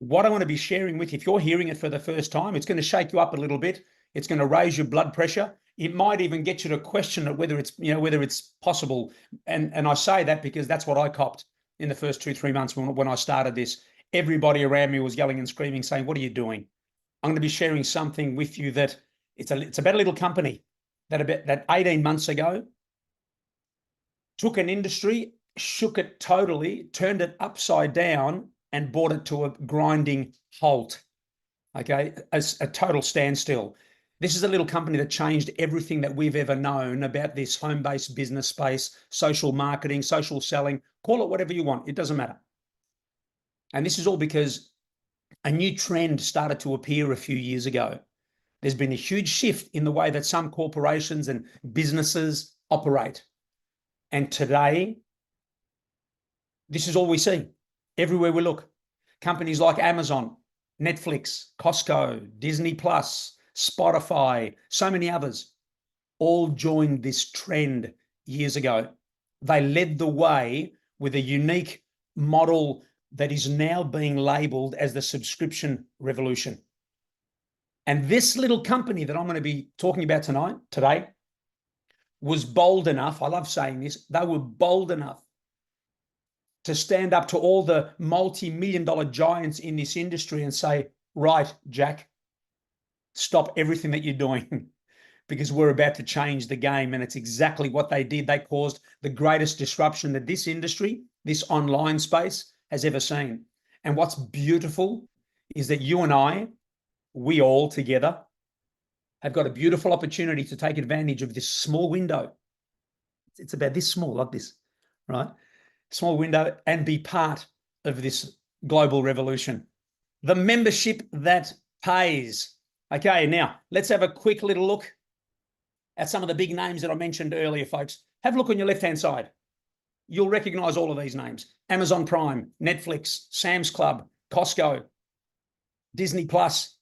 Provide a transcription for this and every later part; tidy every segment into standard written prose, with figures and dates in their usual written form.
what I want to be sharing with you, if you're hearing it for the first time, it's going to shake you up a little bit. It's going to raise your blood pressure. It might even get you to question whether it's possible. And I say that because that's what I copped in the first 2-3 months when I started this. Everybody around me was yelling and screaming, saying, "What are you doing?" I'm going to be sharing something with you that it's about a little company that 18 months ago took an industry, shook it totally, turned it upside down, and brought it to a grinding halt. Okay, as a total standstill. This is a little company that changed everything that we've ever known about this home-based business space, social marketing, social selling, call it whatever you want. It doesn't matter. And this is all because a new trend started to appear a few years ago. There's been a huge shift in the way that some corporations and businesses operate. And today, this is all we see everywhere we look. Companies like Amazon, Netflix, Costco, Disney Plus, Spotify, so many others, all joined this trend years ago. They led the way with a unique model that is now being labeled as the subscription revolution. And this little company that I'm going to be talking about today, was bold enough, I love saying this, they were bold enough to stand up to all the multi-million-dollar giants in this industry and say, "Right, Jack, stop everything that you're doing because we're about to change the game." And it's exactly what they did. They caused the greatest disruption that this industry, this online space, has ever seen. And what's beautiful is that you and I, we all together, have got a beautiful opportunity to take advantage of this small window. It's about this small, like this, right? Small window, and be part of this global revolution. The membership that pays. Okay, now let's have a quick little look at some of the big names that I mentioned earlier, folks. Have a look on your left-hand side. You'll recognize all of these names: Amazon Prime, Netflix, Sam's Club, Costco, Disney Plus,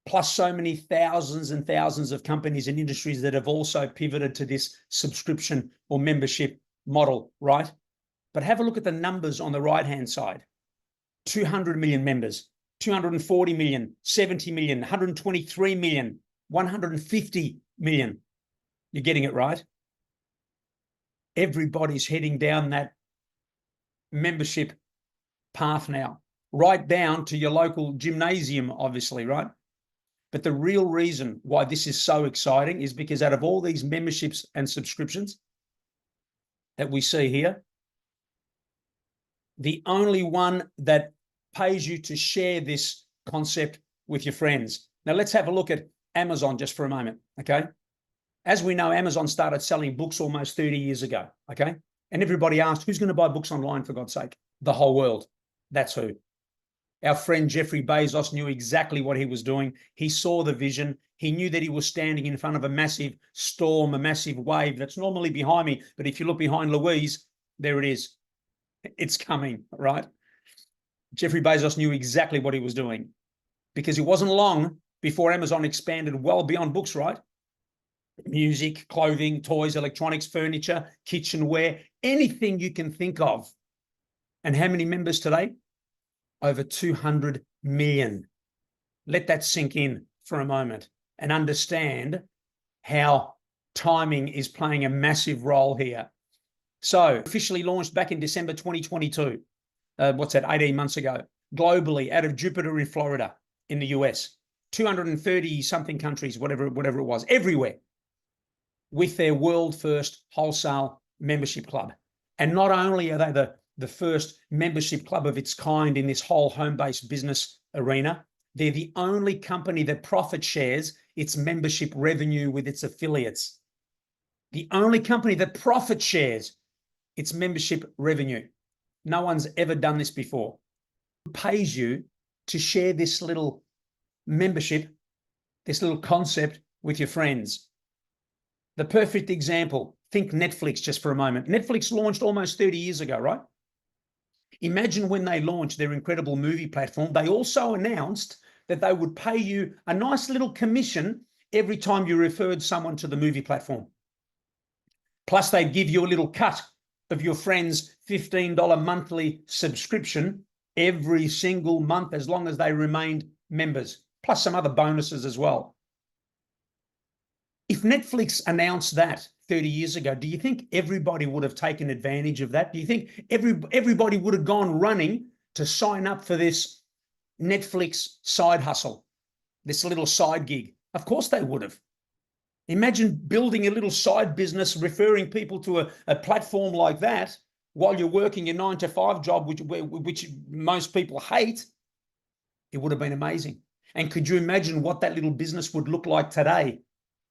plus so many thousands and thousands of companies and industries that have also pivoted to this subscription or membership model, right? But have a look at the numbers on the right-hand side. 200 million members, 240 million, 70 million, 123 million, 150 million. You're getting it right? Everybody's heading down that membership path now, right down to your local gymnasium, obviously, right? But the real reason why this is so exciting is because out of all these memberships and subscriptions that we see here, the only one that pays you to share this concept with your friends. Now, let's have a look at Amazon just for a moment, okay? As we know, Amazon started selling books almost 30 years ago, okay? And everybody asked, who's going to buy books online, for God's sake? The whole world. That's who. Our friend Jeffrey Bezos knew exactly what he was doing. He saw the vision. He knew that he was standing in front of a massive storm, a massive wave that's normally behind me. But if you look behind Louise, there it is. It's coming, right? Jeffrey Bezos knew exactly what he was doing because it wasn't long before Amazon expanded well beyond books, right? Music, clothing, toys, electronics, furniture, kitchenware, anything you can think of. And how many members today? Over 200 million. Let that sink in for a moment and understand how timing is playing a massive role here. So officially launched back in December 2022. 18 months ago, globally out of Jupiter in Florida in the US, 230 something countries, whatever it was, everywhere, with their world first wholesale membership club. And not only are they the first membership club of its kind in this whole home-based business arena, they're the only company that profit shares its membership revenue with its affiliates. The only company that profit shares its membership revenue. No one's ever done this before. It pays you to share this little membership, this little concept with your friends. The perfect example, think Netflix just for a moment. Netflix launched almost 30 years ago, right? Imagine when they launched their incredible movie platform, they also announced that they would pay you a nice little commission every time you referred someone to the movie platform. Plus, they'd give you a little cut of your friend's $15 monthly subscription every single month as long as they remained members, plus some other bonuses as well. If Netflix announced that 30 years ago, do you think everybody would have taken advantage of that? Do you think everybody would have gone running to sign up for this Netflix side hustle, this little side gig? Of course they would have. Imagine building a little side business, referring people to a platform like that while you're working a 9-to-5 job, which most people hate. It would have been amazing. And could you imagine what that little business would look like today,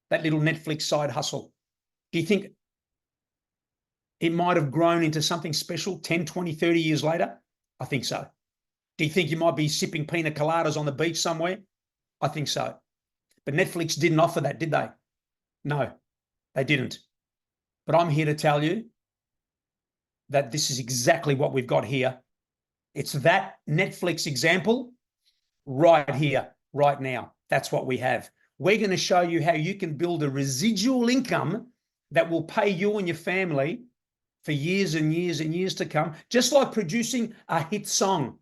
that little Netflix side hustle? Do you think it might have grown into something special 10, 20, 30 years later? I think so. Do you think you might be sipping pina coladas on the beach somewhere? I think so. But Netflix didn't offer that, did they? No, they didn't. But I'm here to tell you that this is exactly what we've got here. It's that Netflix example right here, right now. That's what we have. We're going to show you how you can build a residual income that will pay you and your family for years and years and years to come, just like producing a hit song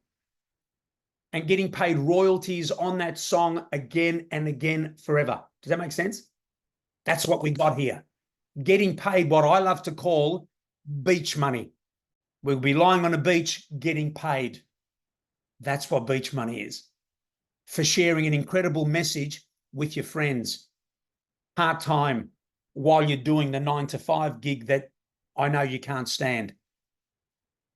and getting paid royalties on that song again and again forever. Does that make sense? That's what we got here. Getting paid what I love to call beach money. We'll be lying on a beach getting paid. That's what beach money is. For sharing an incredible message with your friends, part-time, while you're doing the 9-to-5 gig that I know you can't stand,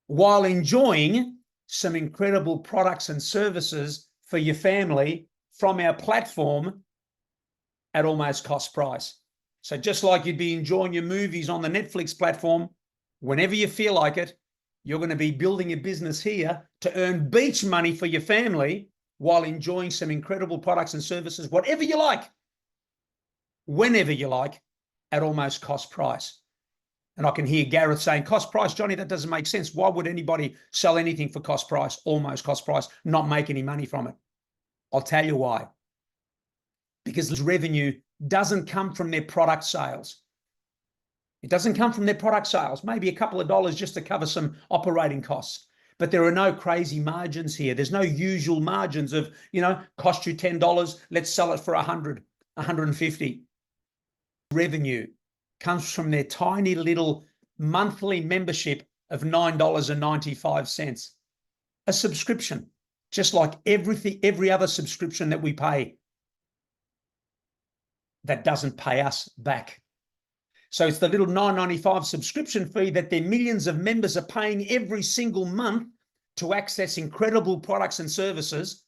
while enjoying some incredible products and services for your family from our platform at almost cost price. So just like you'd be enjoying your movies on the Netflix platform, whenever you feel like it, you're going to be building a business here to earn beach money for your family while enjoying some incredible products and services, whatever you like, whenever you like, at almost cost price. And I can hear Gareth saying, cost price, Johnny, that doesn't make sense. Why would anybody sell anything for cost price, almost cost price, not make any money from it? I'll tell you why. Because revenue doesn't come from their product sales. It doesn't come from their product sales, maybe a couple of dollars just to cover some operating costs. But there are no crazy margins here. There's no usual margins of, cost you $10, let's sell it for 100, 150. Revenue comes from their tiny little monthly membership of $9.95. A subscription, just like every other subscription that we pay that doesn't pay us back. So it's the little $9.95 subscription fee that their millions of members are paying every single month to access incredible products and services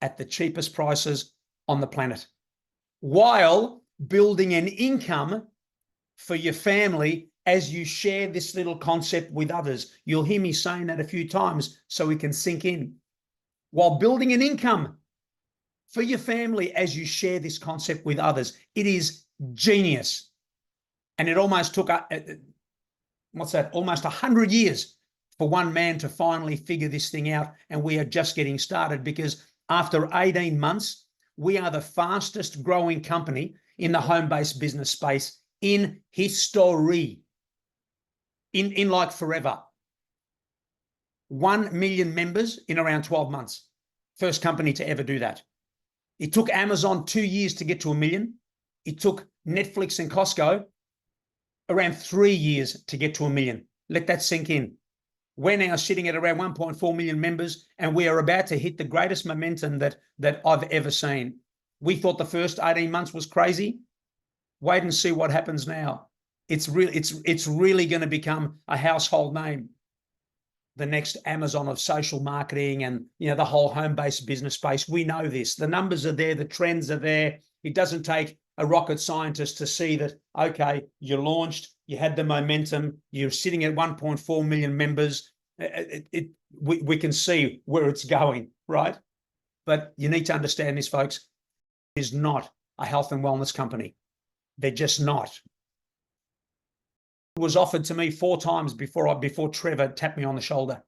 at the cheapest prices on the planet, while building an income for your family as you share this little concept with others. You'll hear me saying that a few times so we can sink in. While building an income for your family as you share this concept with others. It is genius. And it almost took, almost 100 years for one man to finally figure this thing out. And we are just getting started, because after 18 months, we are the fastest growing company in the home-based business space in history, in like forever. 1 million members in around 12 months. First company to ever do that. It took Amazon 2 years to get to 1 million. It took Netflix and Costco around 3 years to get to 1 million. Let that sink in. We're now sitting at around 1.4 million members, and we are about to hit the greatest momentum that I've ever seen. We thought the first 18 months was crazy. Wait and see what happens now. It's really going to become a household name. The next Amazon of social marketing and the whole home-based business space. We know this. The numbers are there. The trends are there. It doesn't take a rocket scientist to see that, okay, you launched, you had the momentum, you're sitting at 1.4 million members. We can see where it's going, right? But you need to understand this, folks. It is not a health and wellness company. They're just not. It was offered to me 4 times before Trevor tapped me on the shoulder.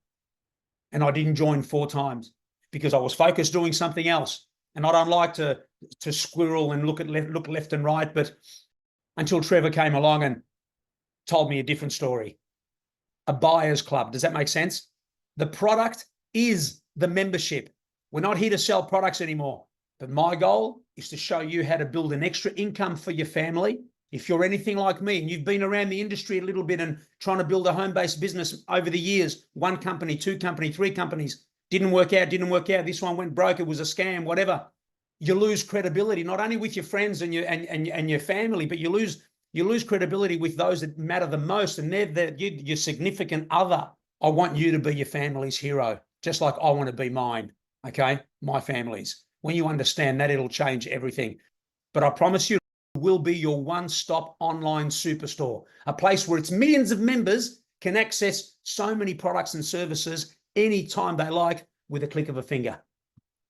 And I didn't join 4 times because I was focused doing something else. And I don't like to squirrel and look left and right, but until Trevor came along and told me a different story. A buyer's club. Does that make sense? The product is the membership. We're not here to sell products anymore, but my goal is to show you how to build an extra income for your family. If you're anything like me and you've been around the industry a little bit and trying to build a home-based business over the years, 1 company, 2 company, 3 companies, didn't work out, this one went broke, it was a scam, whatever. You lose credibility, not only with your friends and your family, but you lose credibility with those that matter the most, and they're your significant other. I want you to be your family's hero, just like I want to be mine, okay? My family's. When you understand that, it'll change everything. But I promise you, it will be your one-stop online superstore, a place where its millions of members can access so many products and services anytime they like with a click of a finger.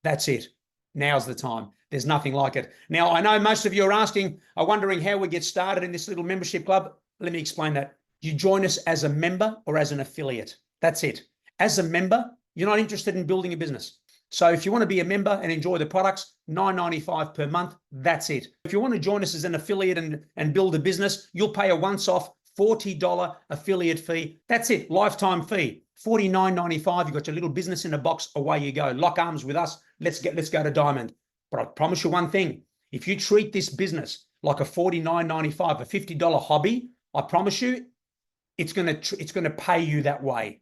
That's it. Now's the time. There's nothing like it. Now, I know most of you are wondering how we get started in this little membership club. Let me explain that. You join us as a member or as an affiliate. That's it. As a member, you're not interested in building a business. So if you want to be a member and enjoy the products, $9.95 per month, that's it. If you want to join us as an affiliate and build a business, you'll pay a once-off $40 affiliate fee. That's it, lifetime fee. $49.95. You've got your little business in a box, away you go. Lock arms with us. Let's go to diamond. But I promise you one thing. If you treat this business like a $49.95, a $50 hobby, I promise you, it's gonna pay you that way.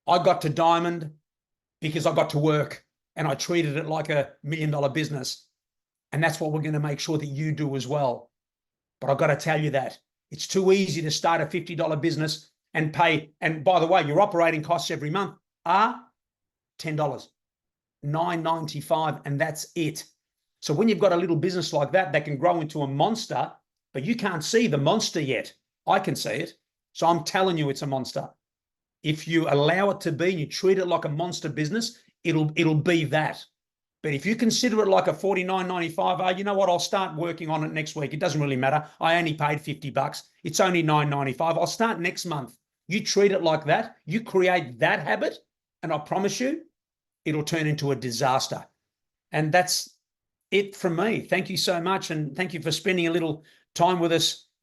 I got to diamond because I got to work and I treated it like $1 million business. And that's what we're going to make sure that you do as well. But I've got to tell you that it's too easy to start a $50 business and pay. And by the way, your operating costs every month are $10, $9.95, and that's it. So when you've got a little business like that can grow into a monster, but you can't see the monster yet. I can see it. So I'm telling you it's a monster. If you allow it to be and you treat it like a monster business, it'll be that. But if you consider it like a $49.95, you know what? I'll start working on it next week. It doesn't really matter. I only paid $50. It's only $9.95. I'll start next month. You treat it like that. You create that habit, and I promise you, it'll turn into a disaster. And that's it from me. Thank you so much, and thank you for spending a little time with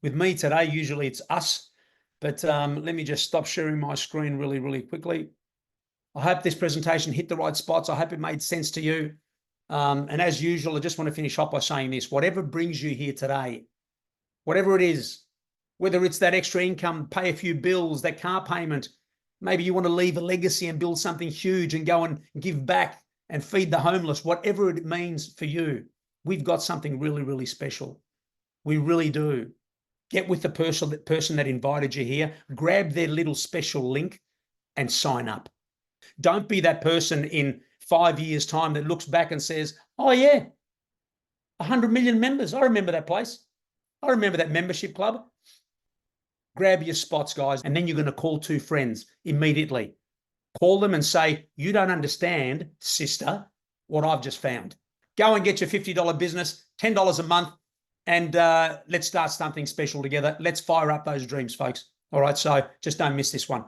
me today. Usually it's us. But let me just stop sharing my screen really, really quickly. I hope this presentation hit the right spots. I hope it made sense to you. And as usual, I just want to finish up by saying this. Whatever brings you here today, whatever it is, whether it's that extra income, pay a few bills, that car payment, maybe you want to leave a legacy and build something huge and go and give back and feed the homeless, whatever it means for you, we've got something really, really special. We really do. Get with the person that invited you here, grab their little special link and sign up. Don't be that person in 5 years' time that looks back and says, oh yeah, 100 million members. I remember that place. I remember that membership club. Grab your spots, guys, and then you're going to call 2 friends immediately. Call them and say, you don't understand, sister, what I've just found. Go and get your $50 business, $10 a month, and let's start something special together. Let's fire up those dreams, folks. All right, so just don't miss this one.